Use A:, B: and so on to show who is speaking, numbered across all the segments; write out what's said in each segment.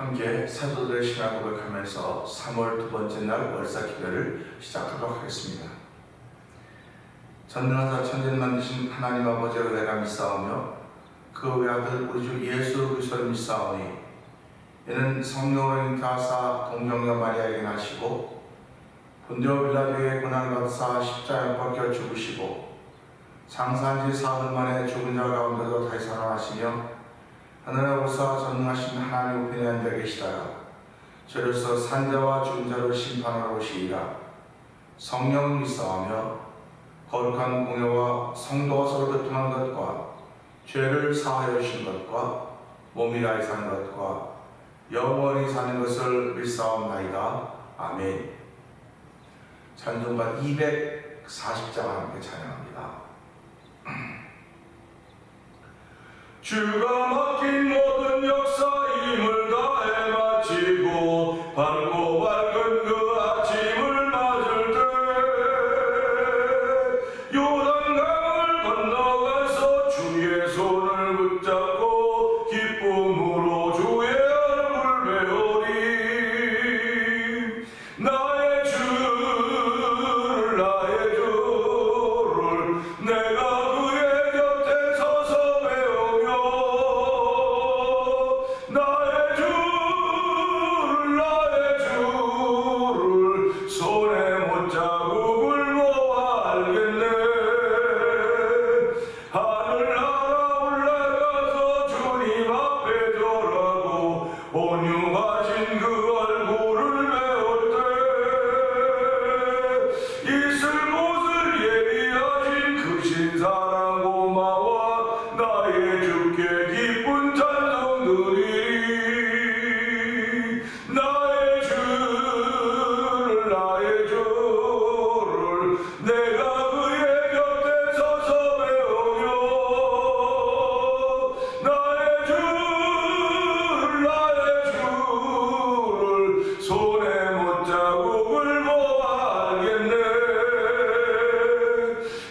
A: 함께 사도들의 신앙 고백하면서 3월 두 번째 날 월사 기도를 시작하도록 하겠습니다. 전능하사 천지를 만드신 하나님 아버지를 내가 믿사오며 그 외아들 우리 주 예수 그리스도를 믿사오니 이는 성령으로 잉태하사 동정녀 마리아에게 나시고 본디오 빌라도에게 고난을 받으사 십자가에 박혀 죽으시고 장사한 지 사흘 만에 죽은 자 가운데서 다시 살아나시며 하늘에 오사 전능하신 하나님 우편에 앉아 계시다가 저로서 산자와 죽은 자를 심판하러 오시리라. 성령을 믿사오며 거룩한 공예와 성도가 서로 교통한 것과 죄를 사하여 주신 것과 몸이 다시 사는 것과 영원히 사는 것을 믿사옵나이다. 아멘. 찬송가 240장 함께 찬양합니다. 주가 맡긴 모든 역사 힘을 다해 마치고 밝고 밝은 그 아침을 맞을 때 요단강을 건너가서 주의 손을 붙잡고 기쁨으로 주의 얼굴 배우리. 나의 주를 내가 그의 곁에 서서 나의 주를 손에 못자국을 모아 알겠네. 하늘 날아 올라가서 주님 앞에 절하고 온유하신 그 얼굴을 배울 때 있을 곳을 예비하신 그 신사랑 고마워 나의 주께 기쁜 찬송 드리. 나의 주를 내가 그의 곁에 서서 배우며 나의 주를 손에 못자국을 모아 알겠네.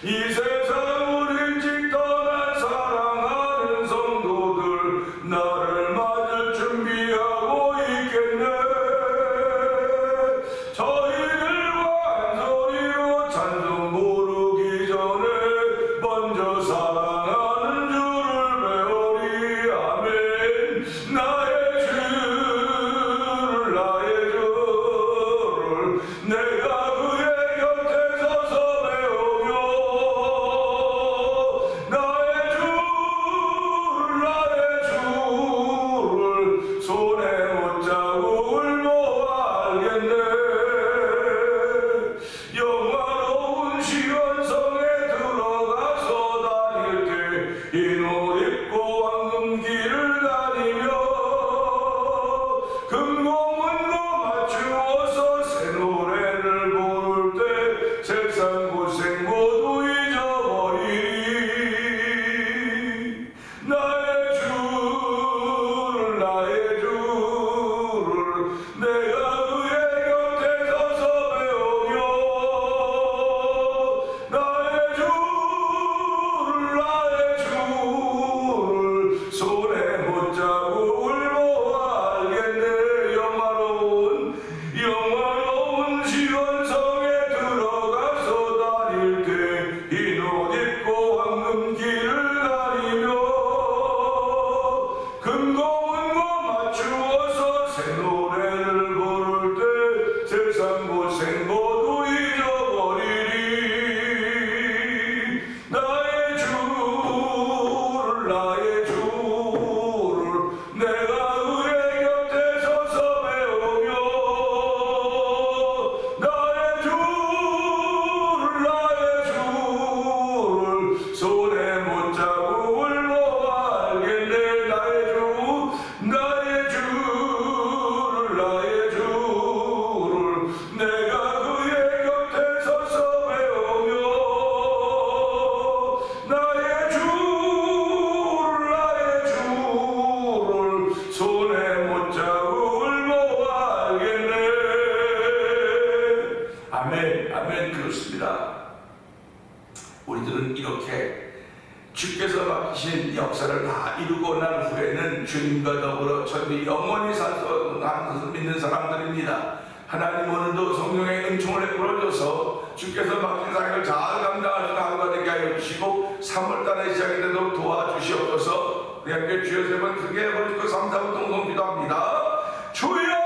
A: 이 세상을 일찍 떠난 사랑하는 성도들 나를 맞을 준비하고 있겠네. 저희들과 한 소리로 찬송 부르기 전에 먼저 사랑하는 주를 배우리. 아멘. 나의 주를 내가 그의 곁에 서서 배우며 나의 주를 손에 못자국을 모아 알겠네. 영화로운 시온성에 들어가서 다닐 때 흰 옷 입고 황금길을 다니며 금고문고 맞추어서 새 노래를 부를 때 세상 고생 모두 잊어버리리. 나의 주를 내가 그의 곁에 서서 배우며 나의 주를 손에 못자국을 모아 알겠네. 영화로운 시온성에 들어가서 다닐 때 흰 옷 입고 황금길을 다니며 금고문고 맞추어서 새 노래를 부를 때 세상 고생 모두 잊어버리리. 나의 주를 내가 그의 곁에 서서 배우며 나의 주를 손에 못자국을 모아 알겠네. 나의 주를 내가 그의 곁에 서서 배우며 나의 주를 손에 못자국을 모아 알겠네. 아멘. 아멘. 그렇습니다. 우리들은 이렇게 주께서 맡기신 역사를 다 이루고 난 후에는 주님과 더불어 저들이 영원히 살 것을 믿는 사람들입니다. 하나님 오늘도 성령의 은총을 베풀어줘서 주께서 맡긴 사역을 잘 감당할 수 있는 하루가 되게 하여 주시고 3월달에 시작이 되도록 도와주시옵소서. 우리 함께 주여 세 번 크게 부르짖고 3, 4분 동성 기도합니다. 주여!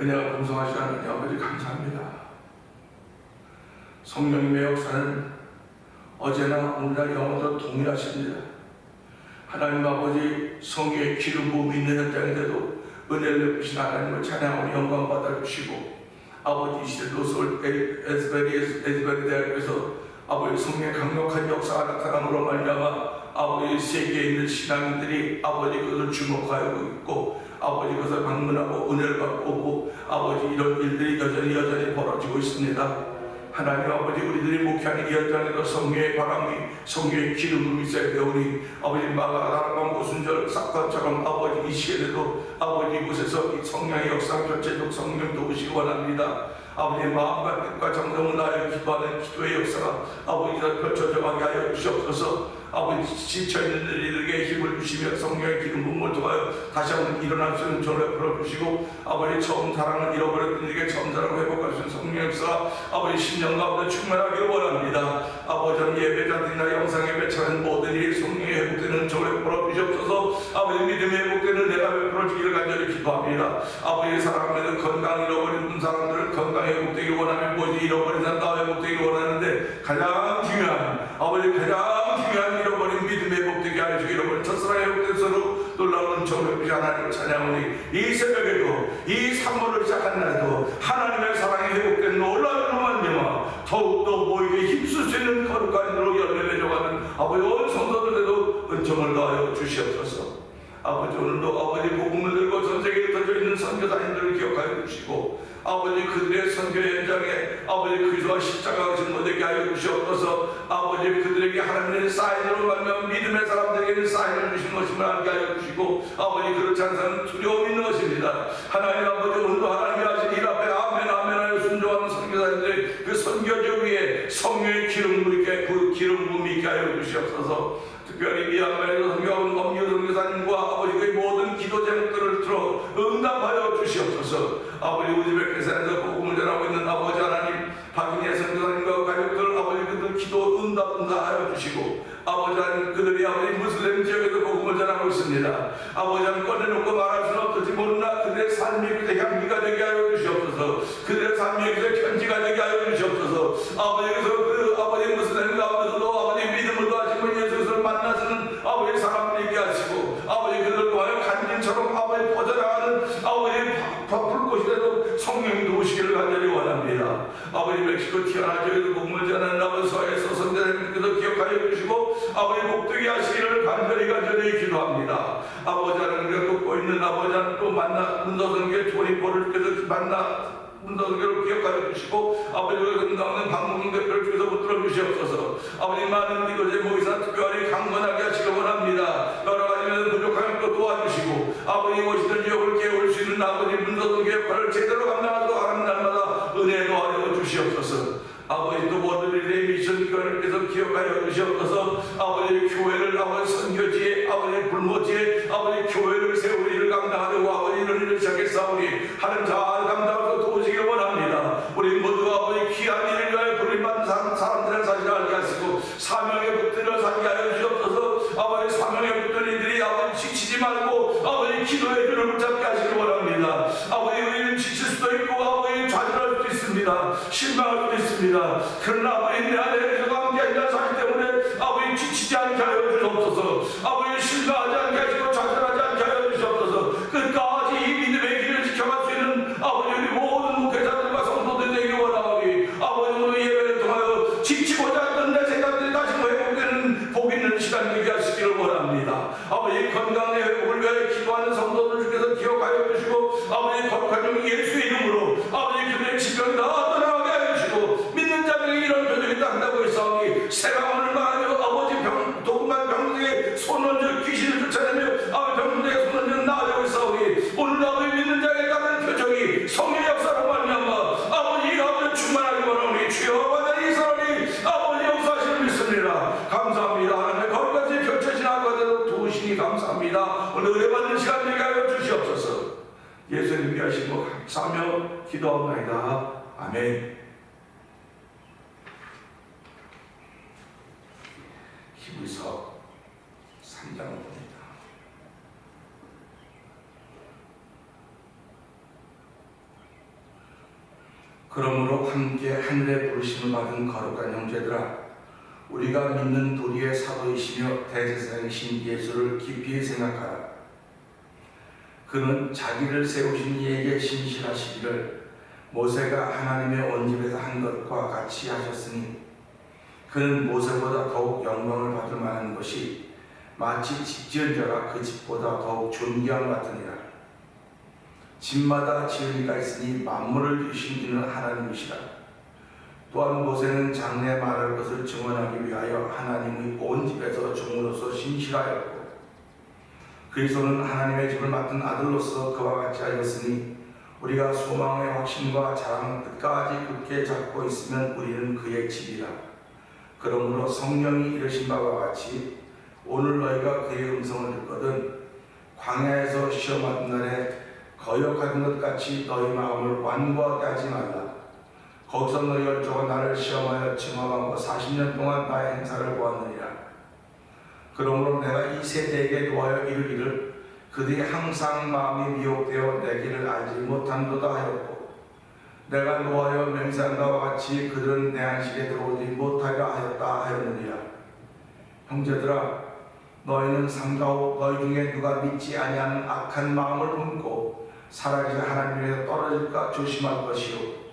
A: 은혜가 풍성하신 하나님 아버지 감사합니다. 성령님의 역사는 어제나 오늘날 영원토록 동일하십니다. 하나님 아버지 성령의 기름 부음이 있는 현장인데도 은혜를 베푸신 하나님을 찬양하고 영광 받아주시고 아버지 이 시대도 서울 에스베리 대학교에서 아버지 성령의 강력한 역사가 나타남으로 말미암아 아버지 세계에 있는 신앙인들이 아버지 그것을 주목하고 있고 아버지 그것을 방문하고 은혜를 받고 오고 아버지 이런 일들이 여전히 벌어지고 있습니다. 하나님 아버지 우리들이 목회하는 이 현장에도 성령의 바람이 성령의 기름을 있어야 되오니 아버지 마가다락방 오순절 사건처럼 아버지 이 시에도 아버지 이곳에서 이 성령의 역사 교체적 성령 도우시기 원합니다. 아버지의 마음과 뜻과 정성을 다하여 기도하는 기도의 역사가 아버지가 펼쳐져 가게 하여 주시옵소서. 아버지 지쳐있는 이들에게 힘을 주시며 성령의 기름 부음을 통하여 다시 한번 일어날 수 있는 전을 풀어주시고 아버지 처음 사랑을 잃어버렸던 이들에게 처음 사랑을 회복할 수 있는 성령의 역사가 아버지 심령 가운데 충만하기를 원합니다. 아버지 예배자들이나 영상 예배처럼 모든 일이 성령의 회복되는 전을 풀어주시옵소서. 아버지 믿음의 회복되는 내가 베풀어주기를 간절히 기도합니다. 아버지 사랑하는 건강 잃어버린 사람들은 건강 회복되기를 원하며 무엇이 잃어버린 사람 다 회복되기를 원하는데 가장 중요한 아버지 가장 중요한 잃어버린 믿음의 회복되게 하여 주시고 잃어버린 첫사랑의 회복돼서로 놀라운 은총을 하나님을 찬양하니 이 새벽에도 이 산모를 시작한 날도 하나님의 사랑이 회복된 놀라운 은총을 더욱더 모이게 힘쓸 수 있는 거룩한 일로 열매 맺어가는 아버지 온 성도들에도 은총을 더하여 주시옵소서. 아버지 오늘도 아버지 복음을 들고 전 세계에 흩어져 있는 선교사님들을 기억하여 주시고 아버지 그들의 선교 현장에 아버지 그리스도와 십자가가 증거되게 하여 주시옵소서. 아버지 그들에게 하나님의 사인으로 말미암아 믿음의 사람들에게는 사인을 주신 것임을 알게 하여 주시고 아버지 그렇지 않은 사람은 두려움이 있는 것입니다. 하나님 아버지 오늘도 하나님이 하신 일 앞에 아멘 아멘 하여 순종하는 선교
B: 선교사님들의 그 선교지 위에 성령의 기름 부음이 있게 하여 주시옵소서. 특별히 미얀마에서 선교하는 엄유 선교사님과 아버지의 모든 기도 제목들을 들어 응답하여 주시옵소서. 아버지 우즈베키스탄에서 복음을 전하고 있는 아버지 하나님, 박인혜 선교사님과 가족들 아버지 그들 기도 응답하여 주시고, 아버지 하나님 그들이 아버지 무슬림 지역에서 복음을 전하고 있습니다. 아버지 하나님 꺼내놓고 말할 수는 없을지 모르나 그들의 삶이 그들의 향기가 되게 하여 주시옵소서. 그들의 삶이 그들의 편지가 되게 하여 주시옵소서. 아버지께서 그 아버지 무슬림 가운데서도 아버지 믿음을 도하시고 예수를 만나서는 아버지 사람들이 있게 하시고, 아버지 그들을 통하여 간증처럼 아버지 퍼져나가는 아버지 불꽃이라도 성령이 도우시기를 간절히 원합니다. 아버지 멕시코 티아나 지역에서 복음을 전하는 아버지 서해서 선교사님께서 기억하여 주시고 아버지 복되게 하시기를 간절히 기도합니다. 아버지 하나님께서 돕고 있는 아버지 하나님 또 만나 문도선교의 조니포를 만나 문도선교를 기억하여 주시고, 아버지가 건강하는 방문 대표를 주께서 붙들어 주시옵소서. 아버지 많은 기도 제목에서 특별히 강건하게 하시길 원합니다. 여러 가지 면에서 부족함을 또 도와주시고, 아버지 오시는 유혹을 깨울 수 있는 아버지 문도선교 역할을 제대로 감당하도록 하는 날마다 은혜 도와줘 주시옵소서. 아버지 또 모두들의 미션 기관을께서 기억하여 주시옵소서. 아버지 교회를 아버지 선교지에 아버지 불모지에 아버지 교회를 세우기를 감당하려고 아버지 이런 일을 시작했사오니 하나님 잘 감당하고 도우시길 원합니다. 우리 모두 아버지 귀한 일을 위하여 부름받는 사람들의 사실을 알게 하시고 사명에 붙들어 살게 하여 주시옵소서. 아버지 사명에 붙든 이들이 아버지 지치지 말고 아버지 기도의 줄을 붙잡게 하시길 원합니다. 아버지 우리는 지칠 수도 있고 아버지 좌절할 수도 있습니다. 실망할 수도 있습니다. 그러나 아버지 내 안에 예수가 함께하시는 사실 때문에 아버지 지치지 않게 하여 주시옵소서. 아버지 실망하지 않게 하시고 좌절하지 않게 하여 주시옵소서. 끝까지 이 믿음의 길을 지켜갈 수 있는 아버지 우리 모든 목회자들과 성도들이 되길 원하오니 아버지 오늘 예배를 통하여 지치고자 했던 내 생각들이 다시 회복되는 복 있는 시간 되게 하시기를 원합니다. 아버지 건강의 회복을 위하여 기도하는 성도들 중에서 기억하여 주시고 아버지 거룩한 종 예수의 이름으로 아버지 그들의 질병 다 떠나가게 하여 주시고 믿는 자들에게 이런 표적이 한다고 했사오니 세상을 말하며 아버지 도금만 병들에게 손을 쥐어 귀신을 쫓아내며 아버지 병들에게 손을 쥐어 나아가고 있사오니 오늘 아버지 믿는 자에게 따른 표적이 성령의 역사로 말미암아 아버지 이 가운데 충만하기 원하오니 주여 받으니 사람이 아버지 역사하시는 믿습니다. 감사합니다. 하나님의 거룩까지 펼쳐진 아버지도 도우시니 감사합니다. 오늘 은혜받는 시간 되게 하여 주시옵소서. 예수님 위하시고 감사하며 기도하옵나이다. 아멘. 히브리서 3장을 봅니다. 그러므로 함께 하늘에 부르심을 받은 거룩한 형제들아, 우리가 믿는 도리의 사도이시며 대제사장이신 예수를 깊이 생각하라. 그는 자기를 세우신 이에게 신실하시기를 모세가 하나님의 온집에서 한 것과 같이 하셨으니 그는 모세보다 더욱 영광을 받을 만한 것이 마치 집지은 자가 그 집보다 더욱 존귀함 같으니라. 집마다 지은 이가 있으니 만물을 주신 이는 하나님이시라. 또한 모세는 장래 말할 것을 증언하기 위하여 하나님의 온 집에서 종으로서 신실하였고 그리스도는 하나님의 집을 맡은 아들로서 그와 같이 하였으니 우리가 소망의 확신과 자랑 끝까지 굳게 잡고 있으면 우리는 그의 집이라. 그러므로 성령이 이르신 바와 같이 오늘 너희가 그의 음성을 듣거든 광야에서 시험하던 날에 거역하던 것 같이 너희 마음을 완고하게 하지 말라. 거기서 너희 열조가 나를 시험하여 증언하고 40년 동안 나의 행사를 보았느니라. 그러므로 내가 이 세대에게 노하여 이르기를 그들이 항상 마음이 미혹되어 내 길을 알지 못함도다 하였고 내가 노하여 맹세한 바와 같이 그들은 내 안식에 들어오지 못하리라 하였다 하였느니라. 형제들아, 너희는 삼가오 너희 중에 누가 믿지 아니하는 악한 마음을 품고 살아계신 하나님에서 떨어질까 조심할 것이요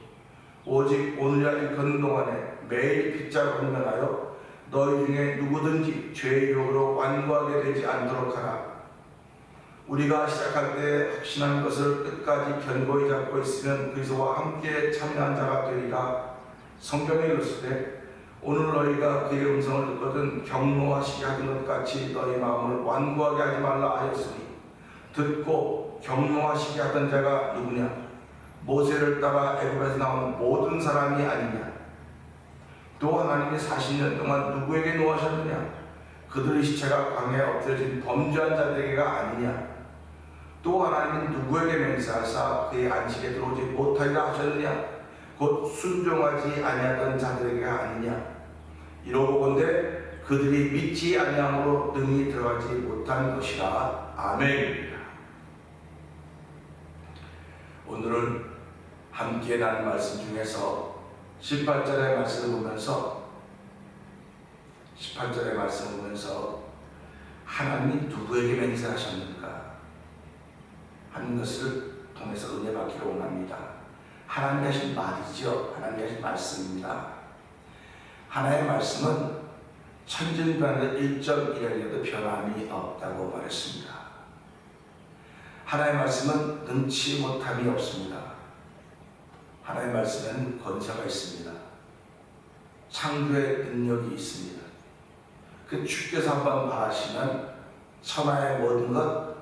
B: 오직 오늘날 일컫는 동안에 매일 빗자루 건면하여 너희 중에 누구든지 죄의 유혹으로 완고하게 되지 않도록 하라. 우리가 시작할 때 확신한 것을 끝까지 견고히 잡고 있으면 그리스도와 함께 참여한 자가 되리라. 성경에 이르시되 오늘 너희가 그의 음성을 듣거든 경노하시게 하던 것 같이 너희 마음을 완고하게 하지 말라 하였으니 듣고 경노하시게 하던 자가 누구냐?
A: 모세를 따라 애굽에서 나온 모든 사람이 아니냐? 또 하나님이 40년 동안 누구에게 노하셨느냐? 그들의 시체가 광야에 엎드려진 범죄한 자들에게가 아니냐? 또 하나님은 누구에게 맹세하사 그의 안식에 들어오지 못하리라 하셨느냐? 곧 순종하지 아니하던 자들에게가 아니냐? 이러보건대 그들이 믿지 아니함으로 능히 들어가지 못한 것이라. 아멘입니다. 오늘은 함께 나눈 말씀 중에서 18절의 말씀을 보면서 하나님이 누구에게 맹세하셨는가 하는 것을 통해서 은혜 받기를 원합니다. 하나님이 하신 말이죠. 하나님이 하신 말씀입니다. 하나님의 말씀은 천진변화의 1.1일에도 변함이 없다고 말했습니다. 하나님의 말씀은 능치 못함이 없습니다. 하나님의 말씀에는 권세가 있습니다. 창조의 능력이 있습니다. 그 주께서 한번 말하시면 천하의 모든 것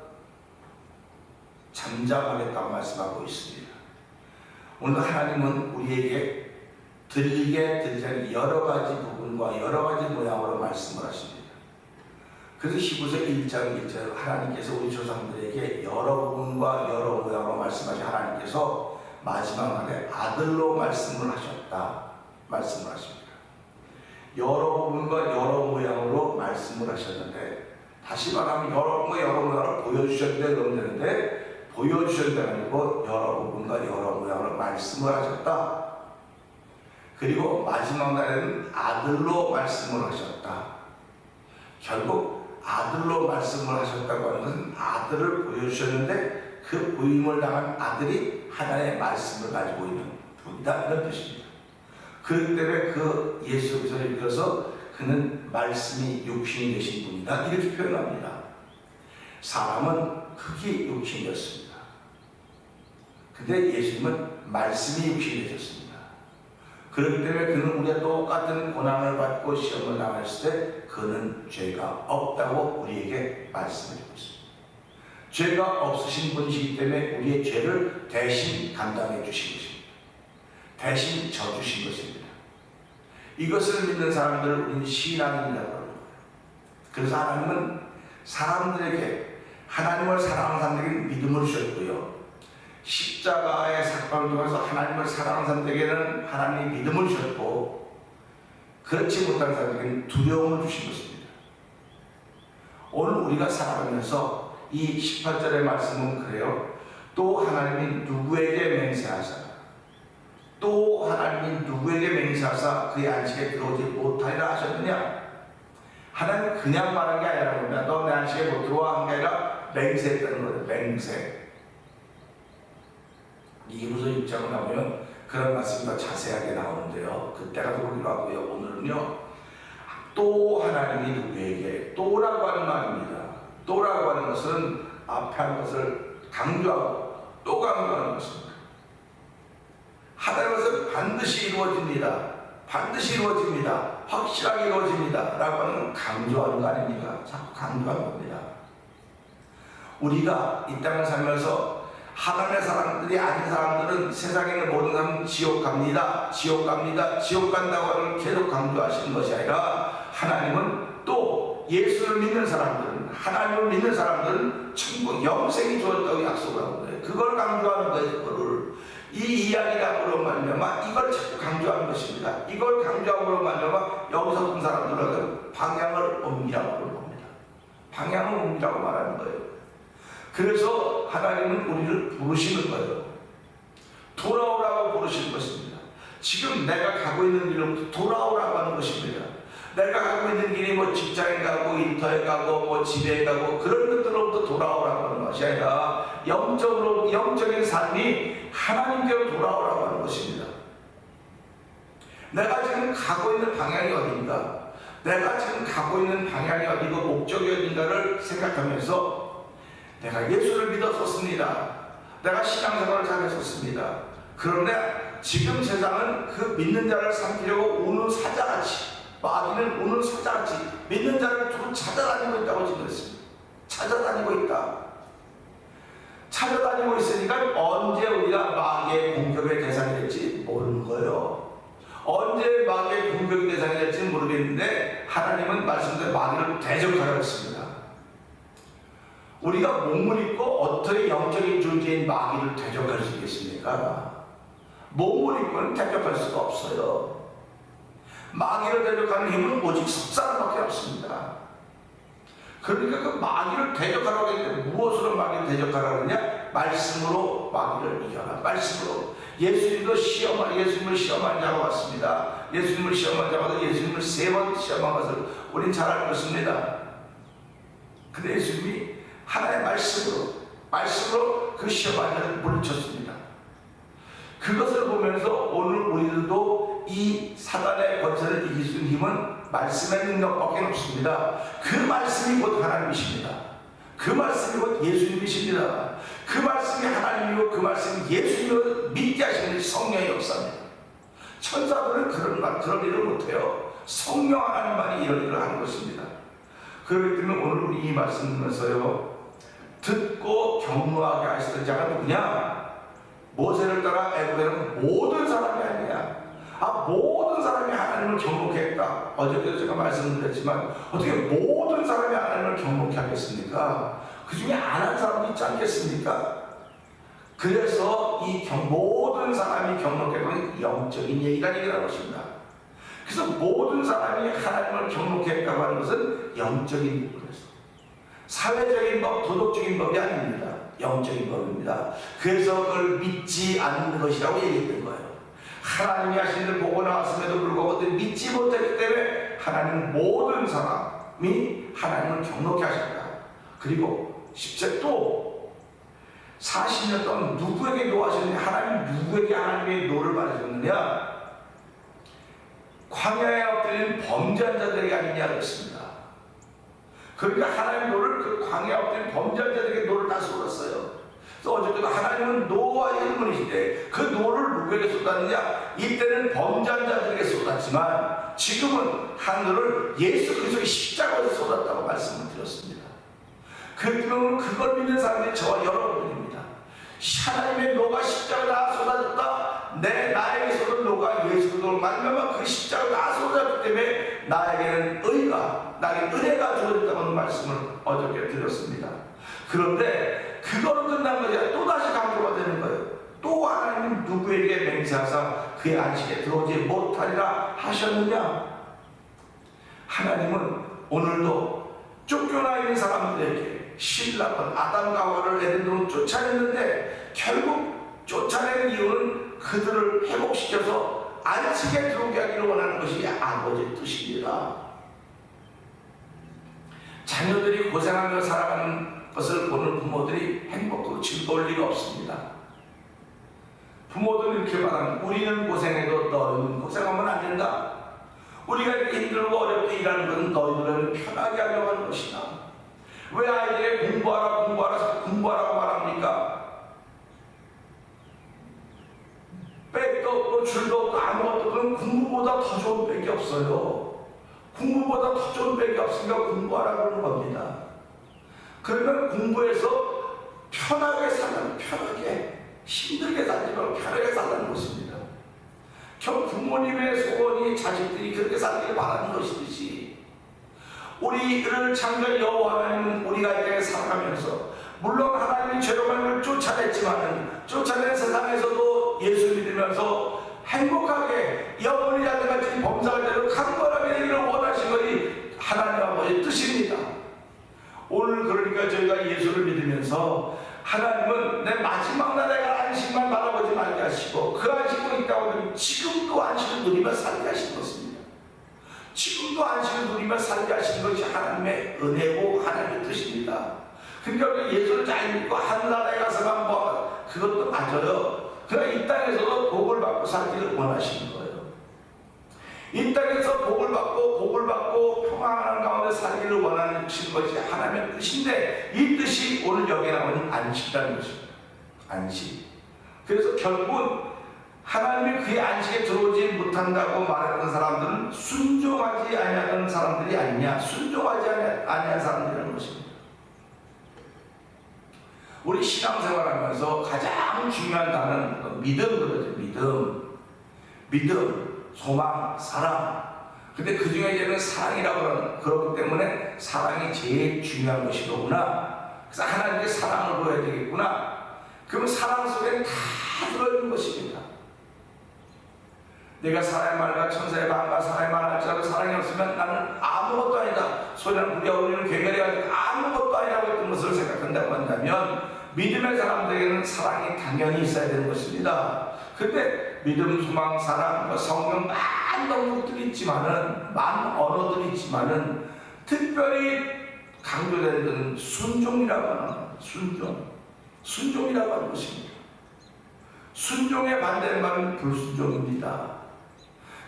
A: 잠잠하겠다고 말씀하고 있습니다. 오늘 하나님은 우리에게 드리지 않은 여러 가지 부분과 여러 가지 모양으로 말씀을 하십니다. 그래서 히브리서 1장 1절 하나님께서 우리 조상들에게 여러 부분과 여러 모양으로 말씀하신 하나님께서 마지막 날에 아들로 말씀을 하셨다. 말씀을 하십니다. 여러 부분과 여러 모양으로 말씀을 하셨는데, 다시 말하면 여러 부분과 여러 모양으로 보여주셨는데 그러면 되는데, 보여주셨는데 아니고 여러 부분과 여러 모양으로 말씀을 하셨다. 그리고 마지막 날에는 아들로 말씀을 하셨다. 결국 아들로 말씀을 하셨다고 하는 것은 아들을 보여주셨는데 그 부임을 당한 아들이 하나님의 말씀을 가지고 있는 분이다, 이런 뜻입니다. 그렇기 때문에 그 예수 그리스도를 읽어서 그는 말씀이 육신이 되신 분이다, 이렇게 표현합니다. 사람은 흙이 육신이었습니다. 근데 예수님은 말씀이 육신이 되셨습니다. 그렇기 때문에 그는 우리가 똑같은 고난을 받고 시험을 당했을 때 그는 죄가 없다고 우리에게 말씀해주고 있습니다. 죄가 없으신 분이시기 때문에 우리의 죄를 대신 감당해 주신 것입니다. 대신 져주신 것입니다. 이것을 믿는 사람들을 우리는 신앙인이라고 합니다. 그래서 하나님은 사람들에게, 하나님을 사랑하는 사람들에게 믿음을 주셨고요, 십자가의 사건을 통해서 하나님을 사랑하는 사람들에게는 하나님이 믿음을 주셨고, 그렇지 못한 사람들에게는 두려움을 주신 것입니다. 오늘 우리가 살아가면서 이 18절의 말씀은 그래요. 또 하나님이 누구에게 맹세하사, 또 하나님이 누구에게 맹세하사 그의 안식에 들어오지 못하리라 하셨느냐? 하나님은 그냥 말한 게 아니라, 너 내 안식에 못 들어와 한 게 아니라 맹세했다는 거예요. 맹세. 이브리서 6장을 나오면 그런 말씀이 더 자세하게 나오는데요, 그때가 들어오기로 하고요. 오늘은요, 또 하나님이 누구에게, 또라고 하는 말입니다. 또라고 하는 것은 앞에 한 것을 강조하고 또 강조하는 것입니다. 하나님은 반드시 이루어집니다. 반드시 이루어집니다. 확실하게 이루어집니다. 라고 하는 강조하는 거 아닙니까? 자꾸 강조하는 겁니다. 우리가 이 땅을 살면서 하나님의 사람들이 아닌 사람들은, 세상에 있는 모든 사람은 지옥 갑니다, 지옥 갑니다, 지옥 간다고 하는 걸 계속 강조하시는 것이 아니라, 하나님은 또 예수를 믿는 사람들은, 하나님을 믿는 사람들은 천국 영생이 주었다고 약속을 하는 거예요. 그걸 강조하는 거예요. 그거를 이 이야기라고 말미암아 이걸 자꾸 강조하는 것입니다. 이걸 강조함으로 말미암아 여기서 본 사람들은 방향을 옮기라고 그러는 겁니다. 방향을 옮기라고 말하는 거예요. 그래서 하나님은 우리를 부르시는 거예요. 돌아오라고 부르시는 것입니다. 지금 내가 가고 있는 길로 돌아오라고 하는 것입니다. 내가 가고 있는 길이 뭐 직장에 가고 인터에 가고 뭐 집에 가고 그런 것들로부터 돌아오라고 하는 것이 아니라 영적인 삶이 하나님께로 돌아오라고 하는 것입니다. 내가 지금 가고 있는 방향이 어딘가, 내가 지금 가고 있는 방향이 어디고 목적이 어딘가를 생각하면서, 내가 예수를 믿었었습니다. 내가 신앙생활을 잘했었습니다. 그런데 지금 세상은 그 믿는 자를 삼키려고 우는 사자같이, 마귀는 우는 사자같이 믿는 자를 두고 찾아다니고 있다고 지금 했습니다. 찾아다니고 있다. 찾아다니고 있으니까 언제 우리가 마귀의 공격의 대상이 될지 모르는 거예요. 언제 마귀의 공격의 대상이 될지 모르겠는데 하나님은 말씀대로 마귀를 대적하라고 했습니다. 우리가 몸을 입고 어떻게 영적인 존재인 마귀를 대적할 수 있겠습니까? 몸을 입고는 대적할 수가 없어요. 마귀를 대적하는 힘은 오직 석사람밖에 없습니다. 그러니까 그 마귀를 대적하라고 했는데 무엇으로 마귀를 대적하라고 했냐? 말씀으로 마귀를 이겨라. 말씀으로. 예수님을 시험한 자가 왔습니다. 예수님을 시험한 자마다 예수님을 3번 시험한 것을 우린 잘 알고 있습니다. 근데 예수님이 하나의 말씀으로 그 시험한 자를 물리쳤습니다. 그것을 보면서 오늘 우리들도 이 사단의 권세를 이길 수 있는 힘은 말씀의 능력밖에 없습니다. 그 말씀이 곧 하나님이십니다. 그 말씀이 곧 예수님이십니다. 그 말씀이 하나님이고 그 말씀이 예수님을 믿게 하시는 성령의 역사입니다. 천사들은 그런 일을 못해요. 성령 하나님만이 이런 일을 하는 것입니다. 그렇기 때문에 오늘 우리 이 말씀 보면서요, 듣고 경노하게 하시던 자가 누구냐? 모세를 따라 애굽에는 모든 사람이 아니냐. 모든 사람이 하나님을 경목했다. 어저께도 제가 말씀드렸지만 어떻게 모든 사람이 하나님을 경목해 하겠습니까? 그 중에 안 한 사람도 있지 않겠습니까? 그래서 이 모든 사람이 경목했다는 영적인 얘기라는 것입니다. 그래서 모든 사람이 하나님을 경목했다고 하는 것은 영적인 것입니다. 사회적인 법, 도덕적인 법이 아닙니다. 영적인 법입니다. 그래서 그걸 믿지 않는 것이라고 얘기했던 거예요. 하나님이 하신 일을 보고 나왔음에도 불구하고 믿지 못했기 때문에 하나님 모든 사람이 하나님을 경록케 하셨다. 그리고 10절 또 40년 동안 누구에게 노하셨느냐? 하나님 누구에게 하나님의 노를 받으셨느냐? 광야에 엎드린 범죄한 자들에게 아니냐 그랬습니다. 그러니까 하나님 노를 그 광야에 엎드린 범죄한 자들에게 노를 다 쏟았어요. 그래서 어쨌든 하나님은 노와의 일문이시되 그 노를 누구에게 쏟았느냐? 이때는 범죄한 자들에게 쏟았지만 지금은 하늘을 예수 그리스도의 십자가에서 쏟았다고 말씀을 드렸습니다. 그러면 그걸 믿는 사람들이 저와 여러분입니다. 하나님의 노가 십자가에 다 쏟아졌다. 나에게 쏟은 노가 예수 그리스도를 말미암아 그 십자가에 다 쏟아졌기 때문에 나에게는 의가, 나에게 은혜가 주어졌다는 말씀을 어저께 드렸습니다. 그런데 그거로 끝난 것이 아니라 또다시 강조가 되는 거예요. 또 하나님 누구에게 맹세하사 그의 안식에 들어오지 못하리라 하셨느냐? 하나님은 오늘도 쫓겨나 있는 사람들에게 신랑은 아담과 하와를 에덴으로 쫓아냈는데 결국 쫓아낸 이유는 그들을 회복시켜서 안식에 들어오게 하기를 원하는 것이 아버지의 뜻입니다. 자녀들이 고생하며 살아가는 것을 보는 부모들이 행복하고 즐거울 리가 없습니다. 부모들은 이렇게 말합니다. 우리는 고생해도 너희는 고생하면 안 된다. 우리가 이렇게 힘들고 어렵게 일하는 것은 너희들은 편하게 하려고 하는 것이다. 왜 아이들에게 공부하라고 말합니까? 백도 없고 줄도 없고 아무것도 없고 공부보다 더 좋은 백이 없어요. 공부보다 더 좋은 백이 없으니까 공부하라고 하는 겁니다. 그러면 공부해서 편하게 살면 편하게, 힘들게 살지 말고 편하게 살라는 것입니다. 부모님의 소원이 자식들이 그렇게 살기를 바라는 것이듯이 우리를 창조한 여호와 하나님은 우리가 이 땅에 살아가면서 물론 하나님이 죄로 만을 쫓아냈지만 쫓아낸 세상에서도 예수 믿으면서 행복하게 영원히 자들같이 범사가 되고 강건하게 되기를 원하신 것이 하나님 아버지의 뜻입니다. 오늘 그러니까 저희가 예수를 믿으면서 하나님은 내 마지막 날에 안식만 바라보지 말게 하시고 그 안식도 있다고 하면 지금도 안식을 누리며 살게 하시는 것입니다. 지금도 안식을 누리며 살게 하시는 것이 하나님의 은혜고 하나님의 뜻입니다. 그러니까 예수를 잘 믿고 하늘나라에 가서만 뭐 그것도 맞아요. 그러나 이 땅에서도 복을 받고 살기를 원하시는 거예요. 이 땅에서 복을 받고 평안한 가운데 살기를 원하는 것이 하나님의 뜻인데 이 뜻이 오늘 여기에 나오는 안식이라는 것입니다. 안식. 그래서 결국은 하나님이 그의 안식에 들어오지 못한다고 말했던 사람들은 순종하지 아니하던 사람들이 아니냐, 순종하지 아니한 사람들이라는 것입니다.
B: 우리 신앙생활하면서 가장 중요한 단어는 믿음 그러죠. 믿음, 소망, 사랑. 근데 그 중에 이제는 사랑이라고 그러는, 그렇기 때문에 사랑이 제일 중요한 것이로구나. 그래서 하나님께 사랑을 보여야 되겠구나. 그러면 사랑 속에 다 들어있는 것입니다. 내가 사람의 말과 천사의 말과 사람의 말 할지라도 사랑이 없으면 나는 아무것도 아니다. 소리는 우리가 우리는 괴멸해가지고 아무것도 아니라고 했던 것을 생각한다고 한다면 믿음의 사람들에게는 사랑이 당연히 있어야 되는 것입니다. 근데 믿음, 소망, 사랑, 성경 많은 언어들이 있지만은 특별히 강조되는 것은 순종이라고 하는 순종이라고 하는 것입니다. 순종의 반대말은 불순종입니다.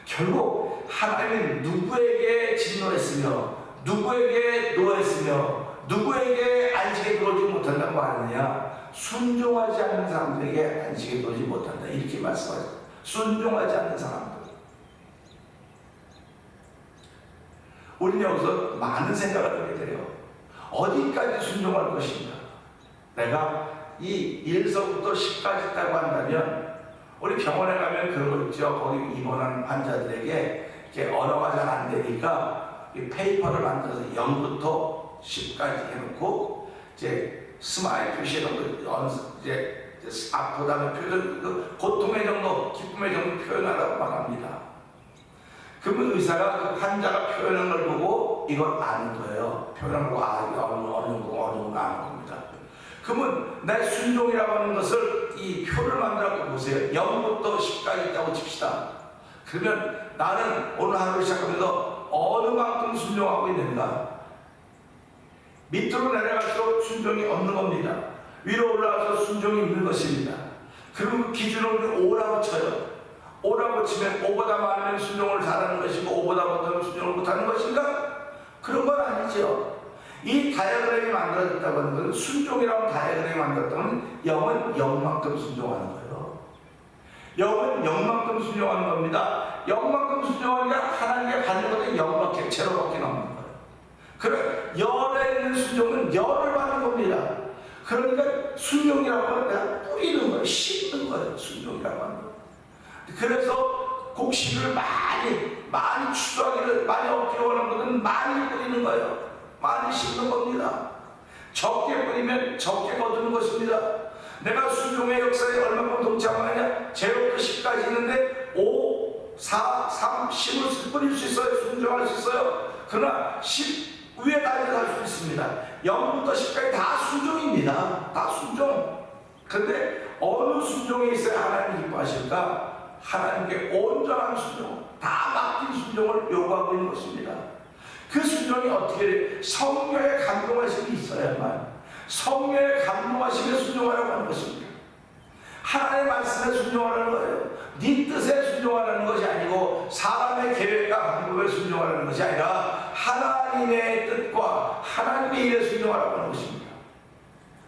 B: 결국 하나님은 누구에게 진노했으며 누구에게 노했으며 누구에게 안식에 들어오지 못한다고 하느냐? 순종하지 않는 사람들에게 안식에 들어오지 못한다, 이렇게 말씀하죠. 순종하지 않는 사람들. 우리는 여기서 많은 생각을 하게 돼요. 어디까지 순종할 것인가? 내가 이 1서부터 10까지 있다고 한다면 우리 병원에 가면 그런 거 있죠. 거기 입원하는 환자들에게 이렇게 언어가 잘 안 되니까 이 페이퍼를 만들어서 0부터 10까지 해놓고 이제 스마일 표시해놓고 이제 아프다는 표현, 그 고통의 정도, 기쁨의 정도 표현하라고 말합니다. 그러면 의사가 그 환자가 표현한 걸 보고 이걸 아는 거예요. 표현한 거 이게 어느 정도 아는 겁니다. 그러면 내 순종이라고 하는 것을 이 표를 만들어 보세요. 0부터 10까지 있다고 칩시다. 그러면 나는 오늘 하루 시작하면서 어느 만큼 순종하고 있는가? 밑으로 내려갈수록 순종이 없는 겁니다. 위로 올라가서 순종이 있는 것입니다. 그럼 그 기준을 5라고 쳐요. 5라고 치면 5보다 많으면 순종을 잘하는 것이고 5보다 못하면 순종을 못하는 것인가? 그런 건 아니죠. 이 다이어그램이 만들어졌다고 하는 것은 순종이라는 다이어그램이 만들었다면 0은 0만큼 순종하는 거예요. 0은 0만큼 순종하는 겁니다. 0만큼 순종하니까 하나님께 받는 것은 0밖에 제로밖에 남는 거예요. 그래, 열에 있는 순종은 열을 받는 겁니다. 그러니까 순종이라고 하는 내가 뿌리는 거예요. 심는 거예요. 순종이라고 하는 거예요. 그래서 곡식을 많이 추수하기를, 많이 얻기로 하는 것은 많이 뿌리는 거예요. 많이 심는 겁니다. 적게 뿌리면 적게 거두는 것입니다. 내가 순종의 역사에 얼마큼 동참하느냐? 제로부터 10까지 있는데 5, 4, 3, 10을 뿌릴 수 있어요. 순종할 수 있어요. 그러나 10 위에 달려갈 수 있습니다. 0부터 10까지 다 순종입니다. 다 순종. 근데 어느 순종에 있어야 하나님이 기뻐하실까? 하나님께 온전한 순종, 다 맡긴 순종을 요구하고 있는 것입니다. 그 순종이 어떻게 돼? 성령의 감동하심이 있어야만, 성령의 감동하심에 순종하라고 하는 것입니다. 하나님의 말씀에 순종하라는 거예요. 네 뜻에 순종하라는 것이 아니고 사람의 계획과 방법에 순종하라는 것이 아니라 하나님의 뜻과 하나님의 일에 순종하라고 하는 것입니다.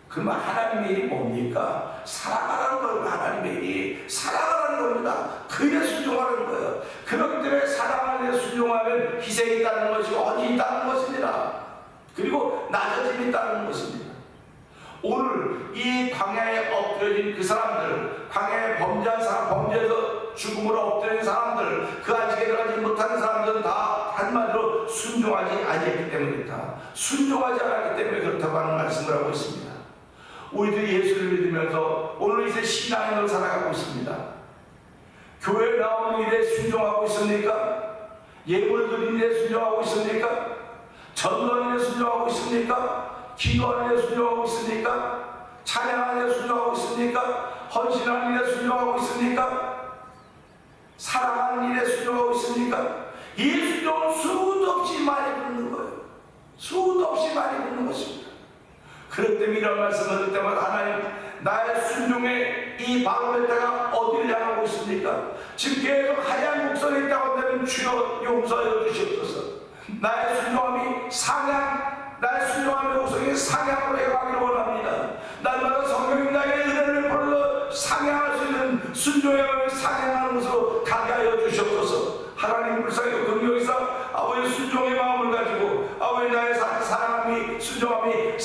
B: 그러면 하나님의 일이 뭡니까? 살아가라는 거예요. 하나님의 일이 살아가라는 겁니다. 그에 순종하라는 거예요. 그렇기 때문에 사랑하는 데 순종하면 희생이 있다는 것이고 언이 있다는 것입니다. 그리고 낮아짐이 있다는 것입니다. 오늘 이 광야에 엎드려진 그 사람들, 광야에 범죄한 사람, 범죄에서 죽음으로 엎드린 사람들, 그 안식에 들어가지 못하는 사람들은 다 한마디로 순종하지 아니했기 때문이다. 순종하지 않았기 때문에 그렇다고 하는 말씀을 하고 있습니다. 우리들이 예수를 믿으면서 오늘 이제 신앙인으로 살아가고 있습니다. 교회에 나오는 일에 순종하고 있습니까? 예물 드리는 일에 순종하고 있습니까? 전도하는 일에 순종하고 있습니까? 기도하는 일에 순종하고 있습니까? 찬양하는 일에 순종하고 있습니까? 헌신하는 일에 순종하고 있습니까? 사랑하는 일에 순종하고 있습니까? 이 순종은 수도 없이 많이 붙는 거예요. 수도 없이 많이 붙는 것입니다. 그럴 때 이런 말씀을 할 때마다 하나님, 나의 순종의 이 바로메타가 어디를 향하고 있습니까? 지금 계속 하얀 곡선에 있다고 한다면 주여 용서해 주시옵소서. 나의 순종함이 나의 순종함의 곡선이 상향으로 해가기를 원합니다. 날마다 성령님 나에게 은혜를 베풀어 상향할 수 있는 순종의 마음을 상향하는 것으로 가게 하여 주시옵소서. 하나님 불쌍히 긍휼히사 아버지 순종의 마음을 가지고 아버지 나의 사랑함이 순종함이